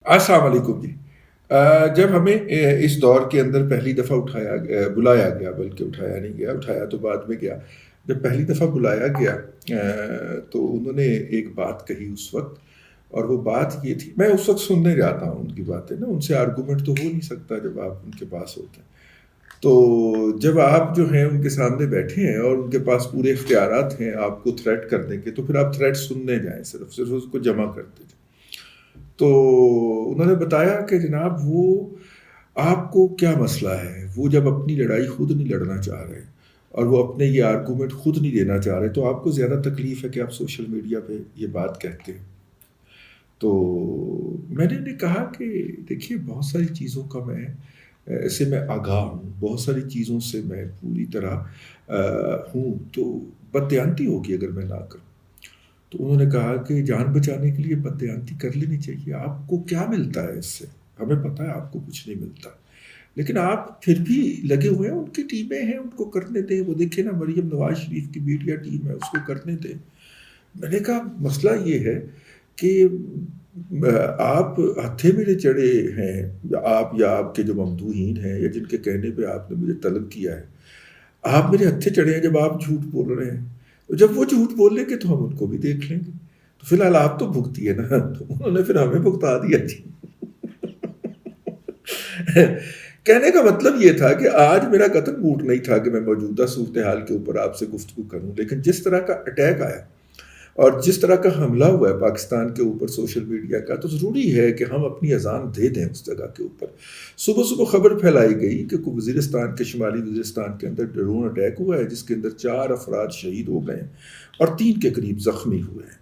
السلام علیکم جی۔ جب ہمیں اس دور کے اندر پہلی دفعہ بلایا گیا، بلکہ اٹھایا نہیں گیا، اٹھایا تو بعد میں گیا۔ جب پہلی دفعہ بلایا گیا تو انہوں نے ایک بات کہی اس وقت، اور وہ بات یہ تھی، میں اس وقت سننے جاتا ہوں ان کی باتیں نا، ان سے آرگومنٹ تو ہو نہیں سکتا جب آپ ان کے پاس ہوتے ہیں۔ تو جب آپ جو ہیں ان کے سامنے بیٹھے ہیں اور ان کے پاس پورے اختیارات ہیں آپ کو تھریٹ کرنے کے، تو پھر آپ تھریٹ سننے جائیں، صرف صرف اس کو جمع کرتے جائیں۔ تو انہوں نے بتایا کہ جناب وہ آپ کو کیا مسئلہ ہے، وہ جب اپنی لڑائی خود نہیں لڑنا چاہ رہے اور وہ اپنے یہ آرگومنٹ خود نہیں دینا چاہ رہے، تو آپ کو زیادہ تکلیف ہے کہ آپ سوشل میڈیا پہ یہ بات کہتے ہیں۔ تو میں نے انہیں کہا کہ دیکھیے، بہت ساری چیزوں کا سے میں آگاہ ہوں، بہت ساری چیزوں سے میں پوری طرح ہوں، تو بددیانتی ہوگی اگر میں نہ کروں۔ تو انہوں نے کہا کہ جان بچانے کے لیے بددیانتی کر لینی چاہیے، آپ کو کیا ملتا ہے اس سے؟ ہمیں پتہ ہے آپ کو کچھ نہیں ملتا، لیکن آپ پھر بھی لگے ہوئے ہیں، ان کی ٹیمیں ہیں، ان کو کرنے دیں، وہ دیکھیں نا، مریم نواز شریف کی میڈیا ٹیم ہے، اس کو کرنے دیں۔ میں نے کہا مسئلہ یہ ہے کہ آپ ہتھے میرے چڑھے ہیں، آپ یا آپ کے جو ممدوحین ہیں یا جن کے کہنے پہ آپ نے مجھے طلب کیا ہے، آپ میرے ہتھے چڑھے ہیں جب آپ جھوٹ بول رہے ہیں۔ تو جب وہ جھوٹ بول لیں گے تو ہم ان کو بھی دیکھ لیں گے، تو فی الحال آپ تو بھگتی ہے نا۔ تو انہوں نے پھر ہمیں بھگتا دیا جی۔ کہنے کا مطلب یہ تھا کہ آج میرا قطن موڈ نہیں تھا کہ میں موجودہ صورتحال کے اوپر آپ سے گفتگو کروں، لیکن جس طرح کا اٹیک آیا اور جس طرح کا حملہ ہوا ہے پاکستان کے اوپر سوشل میڈیا کا، تو ضروری ہے کہ ہم اپنی اذان دے دیں اس جگہ کے اوپر۔ صبح صبح خبر پھیلائی گئی کہ وزیرستان کے شمالی وزیرستان کے اندر ڈرون اٹیک ہوا ہے، جس کے اندر 4 افراد شہید ہو گئے ہیں اور 3 کے قریب زخمی ہوئے ہیں۔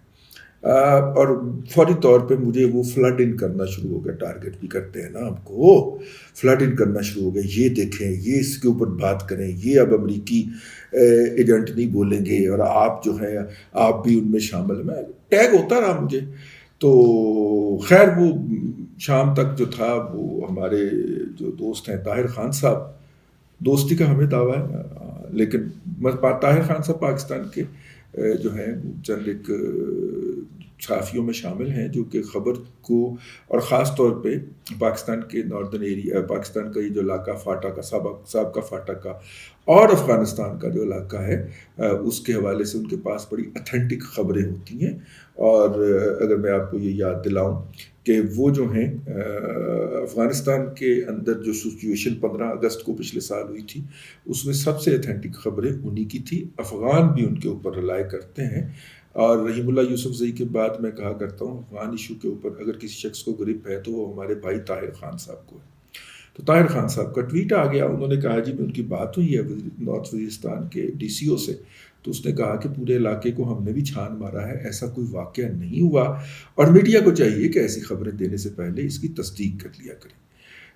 اور فوری طور پہ مجھے وہ فلڈ ان کرنا شروع ہو گیا، ٹارگٹ بھی کرتے ہیں نا آپ کو، فلڈ ان کرنا شروع ہو گیا، یہ دیکھیں، یہ اس کے اوپر بات کریں، یہ اب امریکی ایجنٹ نہیں بولیں گے، اور آپ جو ہیں آپ بھی ان میں شامل ہیں۔ میں ٹیگ ہوتا رہا مجھے۔ تو خیر وہ شام تک جو تھا، وہ ہمارے جو دوست ہیں طاہر خان صاحب، دوستی کا ہمیں دعویٰ ہے، لیکن طاہر خان صاحب پاکستان کے جو ہیں چند ایک صحافیوں میں شامل ہیں جو کہ خبر کو، اور خاص طور پہ پاکستان کے ناردرن ایریا، پاکستان کا یہ جو علاقہ فاٹا کا، سابقہ فاٹا کا، اور افغانستان کا جو علاقہ ہے، اس کے حوالے سے ان کے پاس بڑی اتھینٹک خبریں ہوتی ہیں۔ اور اگر میں آپ کو یہ یاد دلاؤں کہ وہ جو ہیں افغانستان کے اندر جو سچویشن 15 اگست کو پچھلے سال ہوئی تھی، اس میں سب سے اتھینٹک خبریں انہی کی تھی۔ افغان بھی ان کے اوپر رلائے کرتے ہیں، اور رحیم اللہ یوسف زئی کے بعد میں کہا کرتا ہوں افغان ایشو کے اوپر اگر کسی شخص کو گرپ ہے تو وہ ہمارے بھائی طاہر خان صاحب کو ہے۔ تو طاہر خان صاحب کا ٹویٹ آ گیا، انہوں نے کہا جی میں ان کی بات ہوئی ہے نارتھ وزیرستان کے ڈی سی او سے، تو اس نے کہا کہ پورے علاقے کو ہم نے بھی چھان مارا ہے، ایسا کوئی واقعہ نہیں ہوا، اور میڈیا کو چاہیے کہ ایسی خبریں دینے سے پہلے اس کی تصدیق کر لیا کریں۔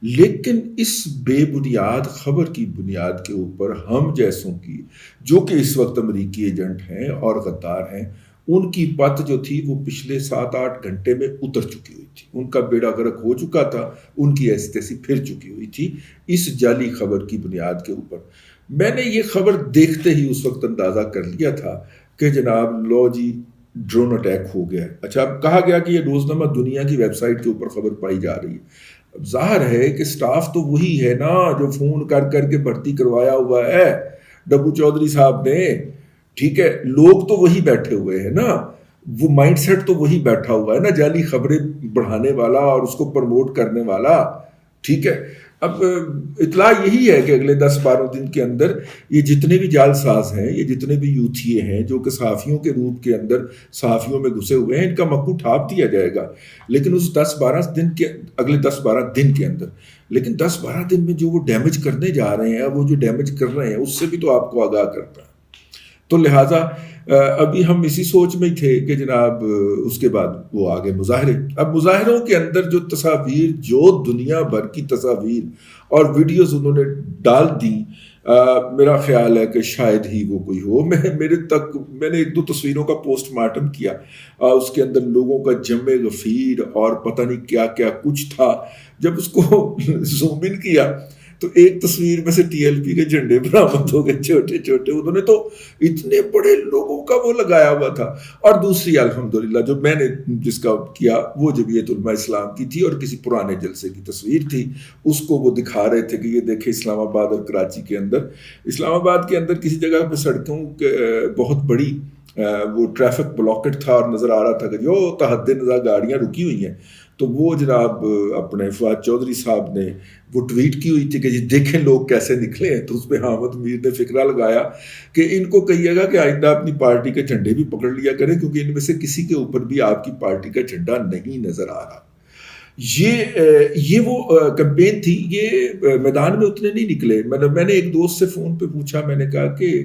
لیکن اس بے بنیاد خبر کی بنیاد کے اوپر ہم جیسوں کی، جو کہ اس وقت امریکی ایجنٹ ہیں اور غدار ہیں، ان کی پت جو تھی وہ پچھلے 7-8 گھنٹے میں اتر چکی ہوئی تھی، ان کا بیڑا غرق ہو چکا تھا، ان کی ایسی تیسی پھر چکی ہوئی تھی اس جعلی خبر کی بنیاد کے اوپر۔ میں نے یہ خبر دیکھتے ہی اس وقت اندازہ کر لیا تھا کہ جناب لو جی، ڈرون اٹیک ہو گیا ہے۔ اچھا، اب کہا گیا کہ یہ روزنامہ دنیا کی ویب سائٹ کے اوپر خبر پائی جا رہی ہے۔ اب ظاہر ہے کہ سٹاف تو وہی ہے نا جو فون کر کر کے بھرتی کروایا ہوا ہے ڈبو چودھری صاحب نے، ٹھیک ہے، لوگ تو وہی بیٹھے ہوئے ہیں نا، وہ مائنڈ سیٹ تو وہی بیٹھا ہوا ہے نا، جعلی خبریں بڑھانے والا اور اس کو پروموٹ کرنے والا، ٹھیک ہے۔ اب اطلاع یہی ہے کہ اگلے 10-12 دن کے اندر یہ جتنے بھی جعل ساز ہیں، یہ جتنے بھی یوتھیے ہیں جو کہ صحافیوں کے روپ کے اندر صحافیوں میں گھسے ہوئے ہیں، ان کا مکو ٹھاپ دیا جائے گا، لیکن اس 10-12 دن کے اگلے 10-12 دن کے اندر، لیکن 10-12 دن میں جو وہ ڈیمیج کرنے جا رہے ہیں، وہ جو ڈیمیج کر رہے ہیں اس سے بھی تو آپ کو آگاہ کرتا ہے۔ تو لہٰذا ابھی ہم اسی سوچ میں ہی تھے کہ جناب اس کے بعد وہ آگے مظاہرے۔ اب مظاہروں کے اندر جو تصاویر، جو دنیا بھر کی تصاویر اور ویڈیوز انہوں نے ڈال دیں، میرا خیال ہے کہ شاید ہی وہ کوئی ہو۔ میں نے 1-2 تصویروں کا پوسٹ مارٹم کیا، اس کے اندر لوگوں کا جمع غفیر اور پتہ نہیں کیا کیا کچھ تھا۔ جب اس کو زوم ان کیا تو ایک تصویر میں سے ٹی ایل پی کے جھنڈے برآمد ہو گئے چھوٹے چھوٹے، انہوں نے تو اتنے بڑے لوگوں کا وہ لگایا ہوا تھا. اور دوسری الحمدللہ جو میں نے جس کا کیا وہ جمعیت علماء اسلام کی تھی، اور کسی پرانے جلسے کی تصویر تھی، اس کو وہ دکھا رہے تھے کہ یہ دیکھیں اسلام آباد اور کراچی کے اندر، اسلام آباد کے اندر کسی جگہ پہ سڑکوں بہت بڑی وہ ٹریفک بلاکٹ تھا، اور نظر آ رہا تھا کہ جو تحد نظر گاڑیاں رکی ہوئی ہیں. تو وہ جناب اپنے فواد چودھری صاحب نے وہ ٹویٹ کی ہوئی تھی کہ جی دیکھیں لوگ کیسے نکلے ہیں. تو اس پہ حامد میر نے فکرہ لگایا کہ ان کو کہیے گا کہ آئندہ اپنی پارٹی کے جھنڈے بھی پکڑ لیا کریں، کیونکہ ان میں سے کسی کے اوپر بھی آپ کی پارٹی کا جھنڈا نہیں نظر آ رہا. یہ وہ کمپین تھی. یہ میدان میں اتنے نہیں نکلے. میں نے ایک دوست سے فون پہ پوچھا، میں نے کہا کہ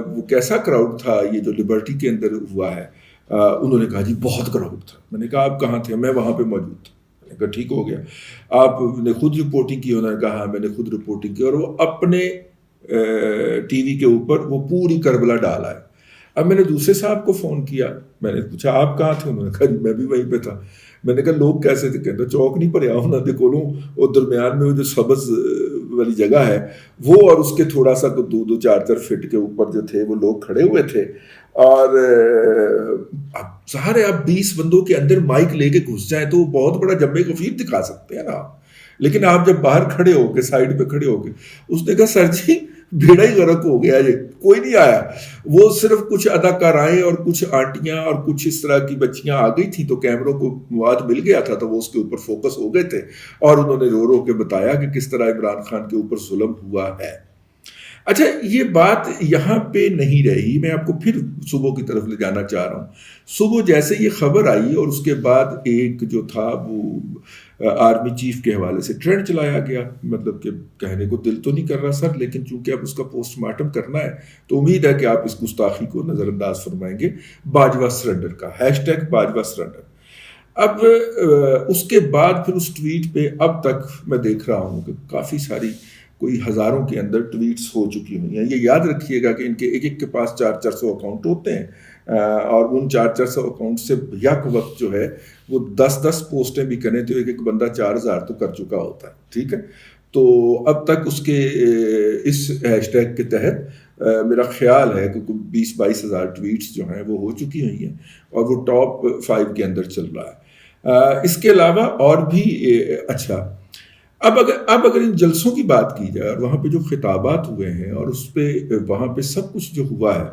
وہ کیسا کراؤڈ تھا یہ جو لبرٹی کے اندر ہوا ہے. انہوں نے کہا جی بہت کراؤڈ تھا. میں نے کہا آپ کہاں تھے؟ میں وہاں پہ موجود تھا. میں نے کہا ٹھیک ہو گیا، آپ نے خود رپورٹنگ کی؟ انہوں نے کہا ہاں میں نے خود رپورٹنگ کی، اور وہ اپنے ٹی وی کے اوپر وہ پوری کربلا ڈالا ہے. اب میں نے دوسرے صاحب کو فون کیا، میں نے پوچھا آپ کہاں تھے؟ انہوں نے کہا جی میں بھی وہیں پہ تھا. میں نے کہا لوگ کیسے تھے؟ کہتے چوک نہیں پڑیا ہونا دیکھو لوں، وہ درمیان میں وہ جو سبز والی جگہ ہے وہ، اور اس کے تھوڑا سا 2-4 فٹ کے اوپر جو تھے وہ لوگ کھڑے ہوئے تھے. اور اب سارے آپ 20 بندوں کے اندر مائک لے کے گھس جائیں تو وہ بہت بڑا جمع غفیر دکھا سکتے ہیں نا آپ، لیکن آپ جب باہر کھڑے ہو کے سائڈ پہ کھڑے ہو کے، اس نے کہا سر جی بھیڑا ہی غرق ہو گیا، یہ کوئی نہیں آیا. وہ صرف کچھ اداکارائیں اور کچھ آنٹیاں اور کچھ اس طرح کی بچیاں آ گئی تھیں، تو کیمروں کو مواد مل گیا تھا تو وہ اس کے اوپر فوکس ہو گئے تھے، اور انہوں نے رو رو کے بتایا کہ کس طرح عمران خان کے اوپر ظلم ہوا ہے. اچھا یہ بات یہاں پہ نہیں رہی، میں آپ کو پھر صبح کی طرف لے جانا چاہ رہا ہوں. صبح جیسے یہ خبر آئی اور اس کے بعد ایک جو تھا وہ آرمی چیف کے حوالے سے ٹرینڈ چلایا گیا، مطلب کہ کہنے کو دل تو نہیں کر رہا سر، لیکن چونکہ اب اس کا پوسٹ مارٹم کرنا ہے تو امید ہے کہ آپ اس گستاخی کو نظر انداز فرمائیں گے. باجوہ سرنڈر کا #، باجوہ سرنڈر. اب اس کے بعد پھر اس ٹویٹ پہ اب تک میں دیکھ رہا ہوں کہ کافی ساری کوئی ہزاروں کے اندر ٹویٹس ہو چکی ہوئی ہیں. یہ یاد رکھیے گا کہ ان کے ایک کے پاس 400 اکاؤنٹ ہوتے ہیں، اور ان 400 اکاؤنٹ سے یک وقت جو ہے وہ 10 پوسٹیں بھی کریں تو ایک بندہ 4000 تو کر چکا ہوتا ہے. ٹھیک ہے، تو اب تک اس کے اس #کے تحت میرا خیال ہے کہ 20-22 ہزار ٹویٹس جو ہیں وہ ہو چکی ہوئی ہیں، اور وہ ٹاپ 5 کے اندر چل رہا ہے. اس کے علاوہ اور بھی اچھا، اب اگر ان جلسوں کی بات کی جائے اور وہاں پہ جو خطابات ہوئے ہیں اور اس پہ وہاں پہ سب کچھ جو ہوا ہے،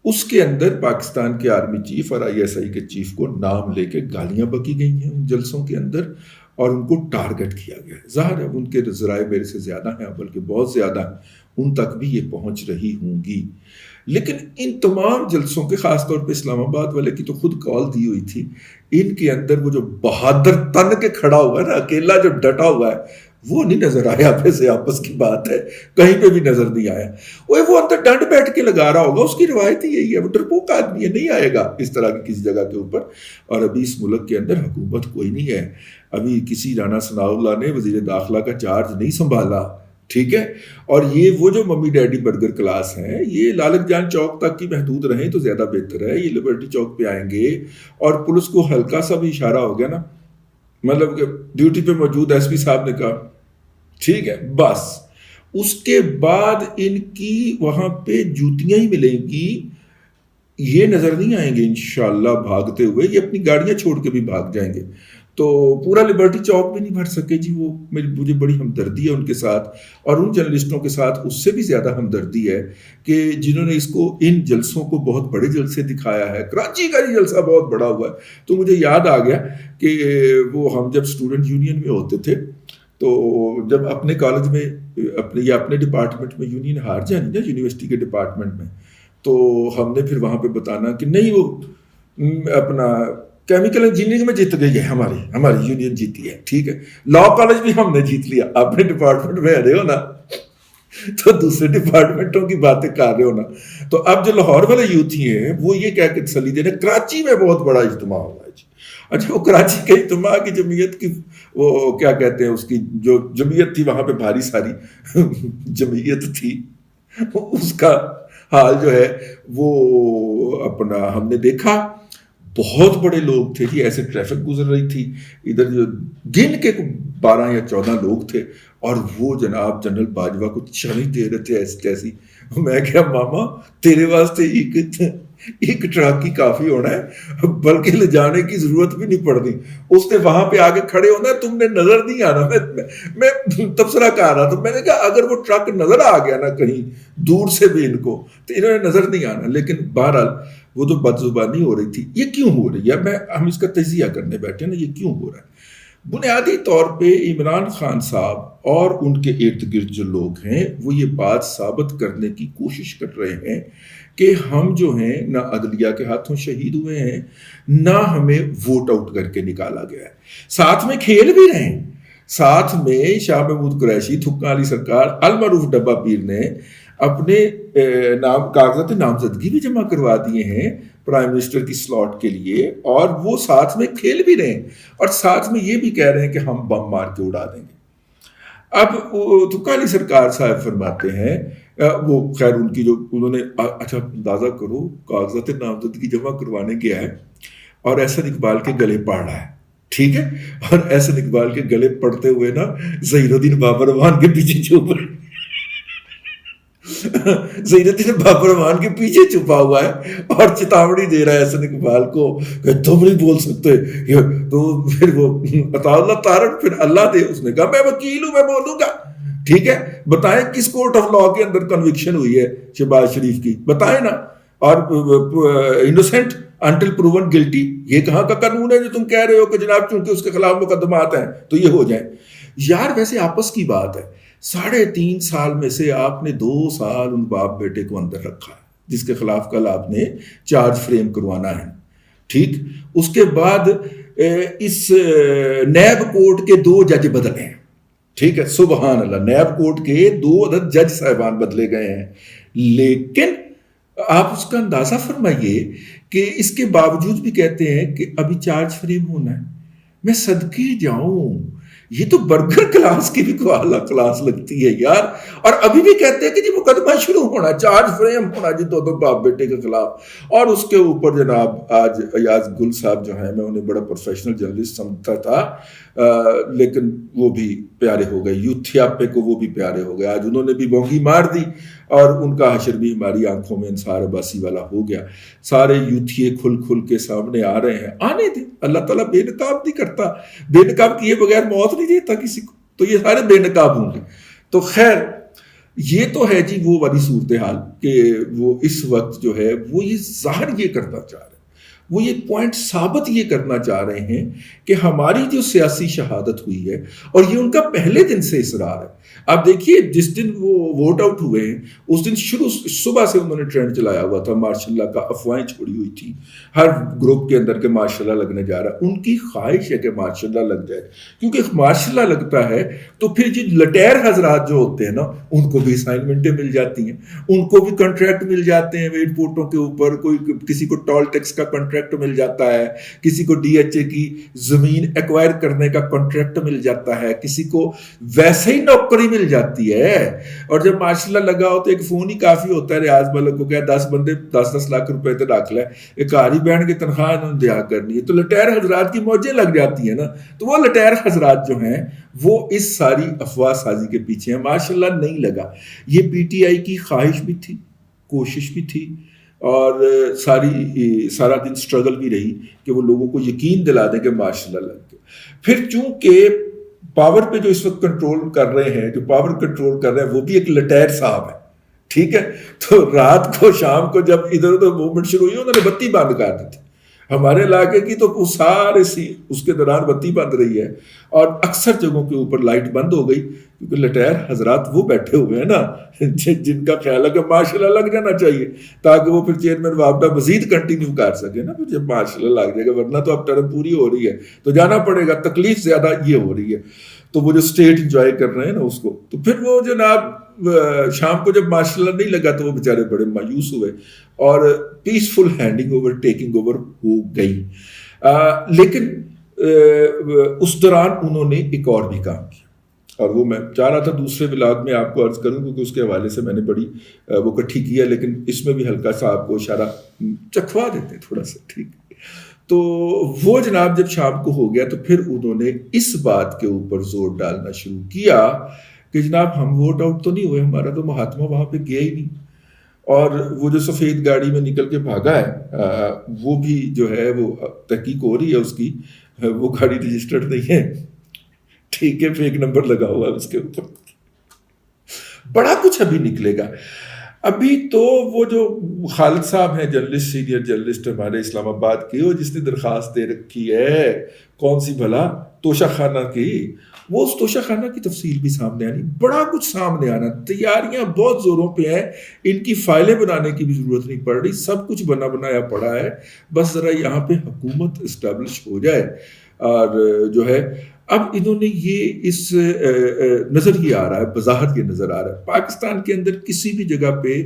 اس کے اندر پاکستان کے آرمی چیف اور ISI کے چیف کو نام لے کے گالیاں بکی گئی ہیں ان جلسوں کے اندر، اور ان کو ٹارگٹ کیا گیا ہے. ظاہر ہے ان کے ذرائع میرے سے زیادہ ہیں، بلکہ بہت زیادہ ہیں، ان تک بھی یہ پہنچ رہی ہوں گی. لیکن ان تمام جلسوں کے، خاص طور پہ اسلام آباد والے کی تو خود کال دی ہوئی تھی، ان کے اندر وہ جو بہادر تن کے کھڑا ہوا ہے نا، اکیلا جو ڈٹا ہوا ہے، وہ نہیں نظر آیا. ویسے آپس کی بات ہے، کہیں پہ بھی نظر نہیں آیا. وہ اندر ڈنڈ بیٹھ کے لگا رہا ہوگا، اس کی روایت ہی یہی ہے، وہ ڈرپوک آدمی ہے، نہیں آئے گا اس طرح کی کسی جگہ کے اوپر. اور ابھی اس ملک کے اندر حکومت کوئی نہیں ہے، ابھی کسی رانا ثناء اللہ نے وزیر داخلہ کا چارج نہیں سنبھالا. ٹھیک ہے، اور یہ وہ جو ممی ڈیڈی برگر کلاس ہیں، یہ لالک جان چوک تک کی محدود رہیں تو زیادہ بہتر ہے. یہ لبرٹی چوک پہ آئیں گے، اور پولیس کو ہلکا سا بھی اشارہ ہو گیا نا، مطلب کہ ڈیوٹی پہ موجود SP صاحب نے کہا ٹھیک ہے بس، اس کے بعد ان کی وہاں پہ جوتیاں ہی ملیں گی. یہ نظر نہیں آئیں گے انشاءاللہ بھاگتے ہوئے، یہ اپنی گاڑیاں چھوڑ کے بھی بھاگ جائیں گے. تو پورا لبرٹی چوک بھی نہیں بھر سکے جی. وہ مجھے بڑی ہمدردی ہے ان کے ساتھ، اور ان جرنلسٹوں کے ساتھ اس سے بھی زیادہ ہمدردی ہے کہ جنہوں نے اس کو، ان جلسوں کو بہت بڑے جلسے دکھایا ہے. کراچی کا یہ جلسہ بہت بڑا ہوا ہے. تو مجھے یاد آ گیا کہ وہ ہم جب اسٹوڈنٹ یونین میں ہوتے تھے تو جب اپنے کالج میں اپنے ڈپارٹمنٹ میں یونین ہار جانی نا، یونیورسٹی کے ڈپارٹمنٹ میں، تو ہم نے پھر وہاں پہ بتانا کہ نہیں وہ اپنا کیمیکل انجینئرنگ میں جیت گئی ہے، ہماری یونین جیتی ہے. ٹھیک ہے، لا کالج بھی ہم نے جیت لیا. اپنے ڈپارٹمنٹ میں رہے ہو نا تو دوسرے ڈپارٹمنٹوں کی باتیں کر رہے ہو نا. تو اب جو لاہور والے یوتھی ہیں وہ یہ کہہ کے تسلی دے رہے کراچی میں بہت بڑا اجتماع ہوا ہے جی. اچھا، وہ کراچی کے اجتماع کی جمعیت کی وہ کیا کہتے ہیں، اس کی جو جمعیت تھی وہاں پہ بھاری ساری جمعیت تھی، اس کا حال جو ہے وہ اپنا ہم نے دیکھا. بہت بڑے لوگ تھے جی، ایسے ٹریفک گزر رہی تھی ادھر جو گن کے 12 یا 14 لوگ تھے اور وہ جناب جنرل باجوہ کو چڑھیں دے رہے تھے ایسی تیسی. میں کہا ماما تیرے واسطے ایک ٹرک ہی کافی ہونا ہے, بلکہ لے جانے کی ضرورت بھی نہیں پڑنی. اس نے وہاں پہ آگے کھڑے ہونا ہے, تم نے نظر نہیں آنا. میں تبصرہ کہا رہا تھا, میں نے کہا اگر وہ ٹرک نظر آ گیا نا کہیں دور سے بھی ان کو تو انہوں نے نظر نہیں آنا. لیکن بہرحال وہ تو بد زبانی ہو رہی تھی. یہ کیوں ہو رہی ہے, ہم اس کا تجزیہ کرنے بیٹھے نا, یہ کیوں ہو رہا ہے؟ بنیادی طور پہ عمران خان صاحب اور ان کے ارد گرد جو لوگ ہیں وہ یہ بات ثابت کرنے کی کوشش کر رہے ہیں کہ ہم جو ہیں نہ عدلیہ کے ہاتھوں شہید ہوئے ہیں, نہ ہمیں ووٹ آؤٹ کر کے نکالا گیا ہے. ساتھ میں کھیل بھی رہے ہیں. ساتھ میں شاہ محمود قریشی, تھکا علی سرکار, المعروف ڈبہ پیر نے اپنے کاغذات نامزدگی بھی جمع کروا دیے ہیں پرائم منسٹر کی سلاٹ کے لیے, اور وہ ساتھ میں کھیل بھی رہے ہیں اور ساتھ میں یہ بھی کہہ رہے ہیں کہ ہم بم مار کے اڑا دیں گے. اب تھکا علی سرکار صاحب فرماتے ہیں, وہ خیر ان کی جو انہوں نے, اچھا اندازہ کرو کاغذات نامزدگی جمع کروانے گیا ہے اور احسن اقبال کے گلے پڑ رہا ہے, ٹھیک ہے, اور احسن اقبال کے گلے پڑتے ہوئے نا ظہیر الدین بابر رحمان کے پیچھے چھپ رہے, ظہیر الدین بابر رحمان کے پیچھے چھپا ہوا ہے اور چتاوڑی دے رہا ہے احسن اقبال کو کہ تم نہیں بول سکتے. تو پھر وہ عطا اللہ تارڑ, پھر اللہ دے, اس نے کہا میں وکیل ہوں, میں بولوں گا. ٹھیک ہے, بتائیں کس کورٹ آف لاء کے اندر کنوکشن ہوئی ہے شہباز شریف کی, بتائیں نا. اور انوسینٹ انٹل پروون گلٹی, یہ کہاں کا قانون ہے جو تم کہہ رہے ہو کہ جناب چونکہ اس کے خلاف مقدمات ہیں تو یہ ہو جائیں. یار ویسے آپس کی بات ہے, 3.5 سال میں سے آپ نے 2 سال ان باپ بیٹے کو اندر رکھا ہے جس کے خلاف کل آپ نے چارج فریم کروانا ہے, ٹھیک. اس کے بعد اس نیب کورٹ کے 2 جج بدلے ہیں, ٹھیک ہے, سبحان اللہ, نیب کورٹ کے 2 عدد جج صاحبان بدلے گئے ہیں. لیکن آپ اس کا اندازہ فرمائیے کہ اس کے باوجود بھی کہتے ہیں کہ ابھی چارج فریم ہونا ہے. میں صدقے جاؤں, یہ تو برگر کلاس کی بھی کوئی اعلیٰ کلاس لگتی ہے یار. اور ابھی بھی کہتے ہیں کہ جی مقدمہ شروع ہونا, چارج فریم ہونا جی 2 باپ بیٹے کے خلاف. اور اس کے اوپر جناب آج ایاز گل صاحب جو ہیں, میں انہیں بڑا پروفیشنل جرنلسٹ سمجھتا تھا, لیکن وہ بھی پیارے ہو گئے, یوتھیاپے کو وہ بھی پیارے ہو گئے. آج انہوں نے بھی بونگی مار دی اور ان کا حشر بھی ہماری آنکھوں میں انصار عباسی والا ہو گیا. سارے یوتھیے کھل کے سامنے آ رہے ہیں, آنے دیں, اللہ تعالیٰ بے نقاب نہیں کرتا, بے نقاب کیے بغیر موت نہیں دیتا کسی کو, تو یہ سارے بے نقاب ہوں گے. تو خیر یہ تو ہے جی وہ والی صورتحال کہ وہ اس وقت جو ہے وہ یہ ظاہر یہ کرنا چاہ رہے ہیں, وہ یہ پوائنٹ ثابت یہ کرنا چاہ رہے ہیں کہ ہماری جو سیاسی شہادت ہوئی ہے, اور یہ ان کا پہلے دن سے اصرار ہے. آپ دیکھیے جس دن وہ ووٹ آؤٹ ہوئے ہیں اس دن صبح سے انہوں نے ٹرینڈ چلایا ہوا تھا ماشاء اللہ کا, افواہیں چھوڑی ہوئی تھی ہر گروپ کے اندر کہ ماشاء اللہ لگنے جا رہا ہے. ان کی خواہش ہے کہ ماشاء اللہ لگ جائے, کیونکہ ماشاء اللہ لگتا ہے تو پھر جی لٹیر حضرات جو ہوتے ہیں نا ان کو بھی اسائنمنٹیں مل جاتی ہیں, ان کو بھی کنٹریکٹ مل جاتے ہیں ایئرپورٹوں کے اوپر, کوئی کسی کو ٹول ٹیکس کا کنٹریکٹ مل جاتا ہے, کسی کو ڈی ایچ اے کی زمین ایکوائر کرنے کا کنٹریکٹ مل جاتا ہے, کسی کو ویسے ہی نوکری مل جاتی ہے. اور جب ماشاء اللہ لگا ہو تو ایک فون ہی کافی ہوتا ہے, ریاض ملک کو کہ 10 بندے 10 لاکھ روپے تے رکھ لے, ایک ہاری بہن کی تنخواہ انہوں نے دیا کرنی ہے, تو لٹیر حضرات کی موجیں لگ جاتی ہیں نا. تو وہ لٹیر حضرات جو ہیں وہ اس ساری افواہ سازی کے پیچھے ہیں. ماشاء اللہ نہیں لگا, یہ پی ٹی آئی کی خواہش بھی تھی, کوشش بھی تھی, اور سارا دن سٹرگل بھی رہی کہ وہ لوگوں کو یقین دلا دیں کہ ماشاء اللہ لگ گئے. پھر چونکہ پاور پہ جو اس وقت کنٹرول کر رہے ہیں, جو پاور کنٹرول کر رہے ہیں وہ بھی ایک لٹیر صاحب ہے, ٹھیک ہے. تو رات کو شام کو جب ادھر ادھر موومنٹ شروع ہوئی انہوں نے بتی بند کر دی تھی. ہمارے علاقے کی تو وہ سارے اس کے دوران بتی بند رہی ہے, اور اکثر جگہوں کے اوپر لائٹ بند ہو گئی, کیونکہ لٹیر حضرات وہ بیٹھے ہوئے ہیں نا جن کا خیال ہے کہ ماشاء اللہ لگ جانا چاہیے تاکہ وہ پھر چیئرمین وابڈا مزید کنٹینیو کر سکے نا. پھر جب ماشاء اللہ لگ جائے گا, ورنہ تو اب ٹرم پوری ہو رہی ہے تو جانا پڑے گا, تکلیف زیادہ یہ ہو رہی ہے. تو وہ جو اسٹیٹ انجوائے کر رہے ہیں نا اس کو, تو پھر وہ جناب شام کو جب ماشاء اللہ نہیں لگا تو وہ بیچارے بڑے مایوس ہوئے اور peaceful handing over taking over ہو گئی. لیکن اس دوران انہوں نے ایک اور بھی کام کیا, اور وہ میں چاہ رہا تھا دوسرے ولاگ میں آپ کو عرض کروں کیونکہ اس کے حوالے سے میں نے بڑی وہ اکٹھی کیا, لیکن اس میں بھی ہلکا سا آپ کو اشارہ چکھوا دیتے ہیں تھوڑا سا, ٹھیک. تو وہ جناب جب شام کو ہو گیا تو پھر انہوں نے اس بات کے اوپر زور ڈالنا شروع کیا کہ جناب ہم ووٹ آؤٹ تو نہیں ہوئے، ہمارا تو مہاتما وہاں پہ گیا ہی نہیں، اور وہ جو سفید گاڑی میں نکل کے بھاگا ہے وہ بھی جو ہے وہ تحقیق ہو رہی ہے اس کی، وہ گاڑی رجسٹرڈ نہیں ہے، ٹھیک ہے، فیک نمبر لگا ہوا ہے اس کے اوپر، بڑا کچھ ابھی نکلے گا۔ ابھی تو وہ جو خالد صاحب ہیں جرنلسٹ، سینئر جرنلسٹ ہمارے اسلام آباد کے، وہ جس نے درخواست دے رکھی ہے کون سی بھلا، توشہ خانہ کی، وہ اس توشہ خانہ کی تفصیل بھی سامنے آنی، بڑا کچھ سامنے آنا، تیاریاں بہت زوروں پہ ہیں، ان کی فائلیں بنانے کی بھی ضرورت نہیں پڑ رہی، سب کچھ بنا بنایا پڑا ہے، بس ذرا یہاں پہ حکومت اسٹیبلش ہو جائے۔ اور جو ہے اب انہوں نے یہ اس نظر ہی آ رہا ہے، بظاہر یہ نظر آ رہا ہے پاکستان کے اندر کسی بھی جگہ پہ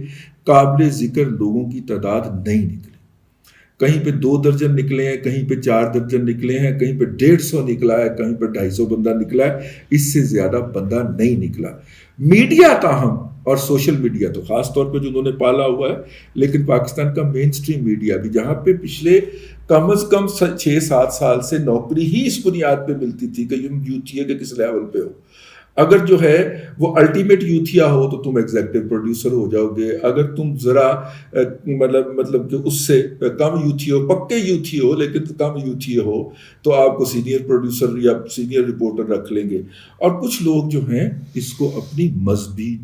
قابل ذکر لوگوں کی تعداد نہیں نکلی، کہیں پہ 2 درجن نکلے ہیں، کہیں پہ 4 درجن نکلے ہیں، کہیں پہ 150 نکلا ہے، کہیں پہ 250 بندہ نکلا ہے، اس سے زیادہ بندہ نہیں نکلا۔ میڈیا تاہم، اور سوشل میڈیا تو خاص طور پہ جو انہوں نے پالا ہوا ہے، لیکن پاکستان کا مین سٹریم میڈیا بھی، جہاں پہ پچھلے کم از کم 6-7 سال سے نوکری ہی اس بنیاد پہ ملتی تھی کہ تم یوتھیا کے کس لیول پہ ہو، اگر جو ہے وہ الٹیمیٹ یوتھیا ہو تو تم ایگزیکٹو پروڈیوسر ہو جاؤ گے، اگر تم ذرا مطلب کہ اس سے کم یوتھی ہو، پکے یوتھی ہو لیکن کم یوتھی ہو، تو آپ کو سینئر پروڈیوسر یا سینئر رپورٹر رکھ لیں گے۔ اور کچھ لوگ جو ہیں اس کو اپنی مذہبی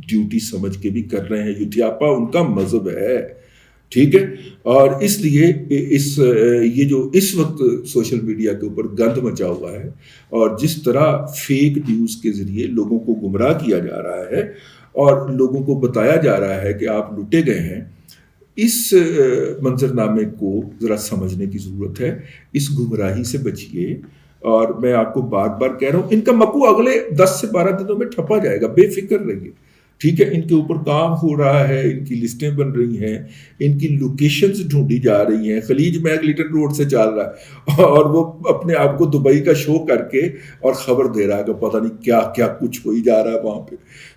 ڈیوٹی سمجھ کے بھی کر رہے ہیں، یوتھیاپا ان کا مذہب ہے، ٹھیک ہے، اور اس لیے یہ جو اس وقت سوشل میڈیا کے اوپر گند مچا ہوا ہے، اور جس طرح فیک نیوز کے ذریعے لوگوں کو گمراہ کیا جا رہا ہے اور لوگوں کو بتایا جا رہا ہے کہ آپ لٹے گئے ہیں، اس منظرنامے کو ذرا سمجھنے کی ضرورت ہے، اس گمراہی سے بچیے۔ اور میں آپ کو بار بار کہہ رہا ہوں، ان کا مکو اگلے 10 سے 12 دنوں میں ٹھپا جائے گا، بے فکر رہیے، ٹھیک ہے، ان کے اوپر کام ہو رہا ہے، ان کی لسٹیں بن رہی ہیں، ان کی لوکیشنز ڈھونڈی جا رہی ہیں، خلیج میگ لیٹن روڈ سے چل رہا ہے اور وہ اپنے آپ کو دبئی کا شو کر کے اور خبر دے رہا ہے کہ پتہ نہیں کیا کیا کچھ ہوئی جا رہا ہے وہاں پہ۔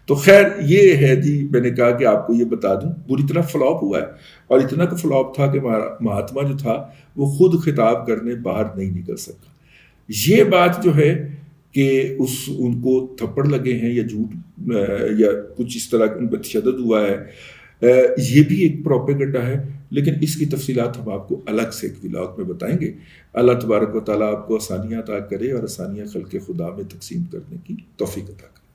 تو خیر یہ ہے جی، میں نے کہا کہ آپ کو یہ بتا دوں، بری طرح فلاپ ہوا ہے، اور اتنا کہ فلاپ تھا کہ مہاتما جو تھا وہ خود خطاب کرنے باہر نہیں نکل سکا۔ یہ بات جو ہے کہ ان کو تھپڑ لگے ہیں یا جھوٹ یا کچھ اس طرح ان پر تشدد ہوا ہے، یہ بھی ایک پروپیگنڈا ہے، لیکن اس کی تفصیلات ہم آپ کو الگ سے ایک ولاگ میں بتائیں گے۔ اللہ تبارک و تعالیٰ آپ کو آسانیاں عطا کرے اور آسانیاں خلق خدا میں تقسیم کرنے کی توفیق عطا کرے۔